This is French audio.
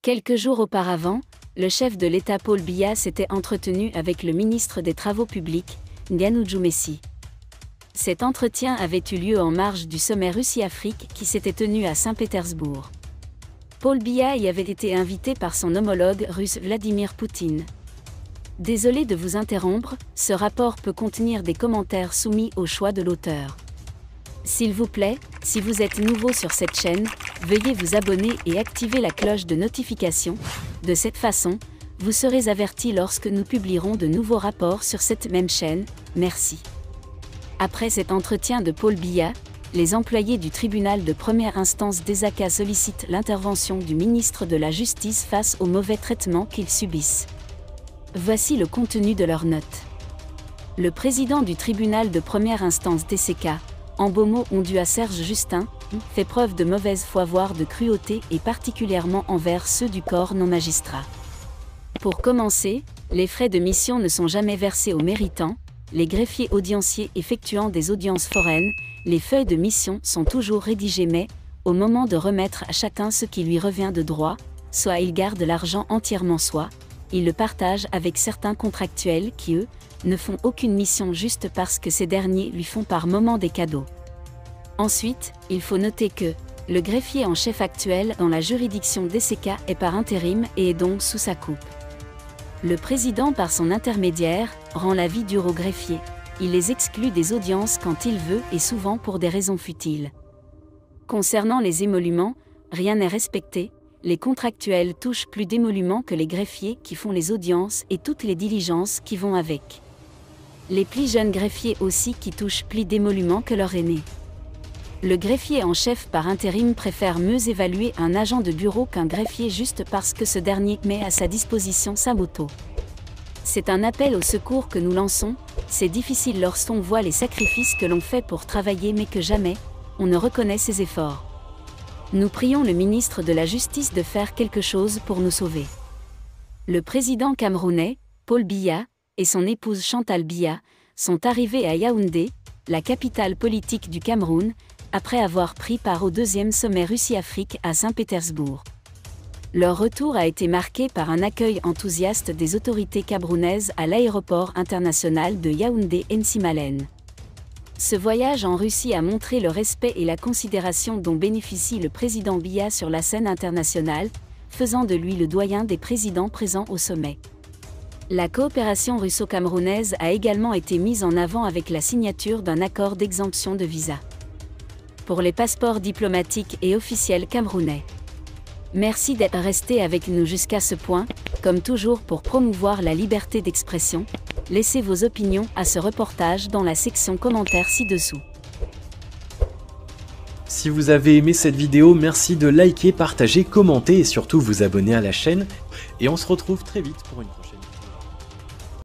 Quelques jours auparavant, le chef de l'État Paul Biya s'était entretenu avec le ministre des Travaux publics, Nganou Messi. Cet entretien avait eu lieu en marge du sommet Russie-Afrique qui s'était tenu à Saint-Pétersbourg. Paul Biya y avait été invité par son homologue russe Vladimir Poutine. Désolé de vous interrompre, ce rapport peut contenir des commentaires soumis au choix de l'auteur. S'il vous plaît, si vous êtes nouveau sur cette chaîne, veuillez vous abonner et activer la cloche de notification. De cette façon, vous serez averti lorsque nous publierons de nouveaux rapports sur cette même chaîne. Merci. Après cet entretien de Paul Biya, les employés du tribunal de première instance d'Esaka sollicitent l'intervention du ministre de la Justice face au mauvais traitement qu'ils subissent. Voici le contenu de leur note. Le président du tribunal de première instance d'Esaka, Ambomo Ondua Serge Justin, fait preuve de mauvaise foi voire de cruauté et particulièrement envers ceux du corps non magistrat. Pour commencer, les frais de mission ne sont jamais versés aux méritants, les greffiers audienciers effectuant des audiences foraines, les feuilles de mission sont toujours rédigées mais, au moment de remettre à chacun ce qui lui revient de droit, soit il garde l'argent entièrement soit, il le partage avec certains contractuels qui eux, ne font aucune mission juste parce que ces derniers lui font par moment des cadeaux. Ensuite, il faut noter que, le greffier en chef actuel dans la juridiction d'Esaka est par intérim et est donc sous sa coupe. Le président par son intermédiaire, rend la vie dure aux greffiers, il les exclut des audiences quand il veut et souvent pour des raisons futiles. Concernant les émoluments, rien n'est respecté, les contractuels touchent plus d'émoluments que les greffiers qui font les audiences et toutes les diligences qui vont avec. Les plus jeunes greffiers aussi qui touchent plus d'émoluments que leurs aînés. Le greffier en chef par intérim préfère mieux évaluer un agent de bureau qu'un greffier juste parce que ce dernier met à sa disposition sa moto. C'est un appel au secours que nous lançons, c'est difficile lorsqu'on voit les sacrifices que l'on fait pour travailler mais que jamais, on ne reconnaît ses efforts. Nous prions le ministre de la Justice de faire quelque chose pour nous sauver. Le président camerounais, Paul Biya, et son épouse Chantal Biya, sont arrivés à Yaoundé, la capitale politique du Cameroun, après avoir pris part au deuxième sommet Russie-Afrique à Saint-Pétersbourg. Leur retour a été marqué par un accueil enthousiaste des autorités camerounaises à l'aéroport international de Yaoundé-Nsimalen. Ce voyage en Russie a montré le respect et la considération dont bénéficie le président Biya sur la scène internationale, faisant de lui le doyen des présidents présents au sommet. La coopération russo-camerounaise a également été mise en avant avec la signature d'un accord d'exemption de visa pour les passeports diplomatiques et officiels camerounais. Merci d'être resté avec nous jusqu'à ce point, comme toujours pour promouvoir la liberté d'expression. Laissez vos opinions à ce reportage dans la section commentaires ci-dessous. Si vous avez aimé cette vidéo, merci de liker, partager, commenter et surtout vous abonner à la chaîne. Et on se retrouve très vite pour une prochaine.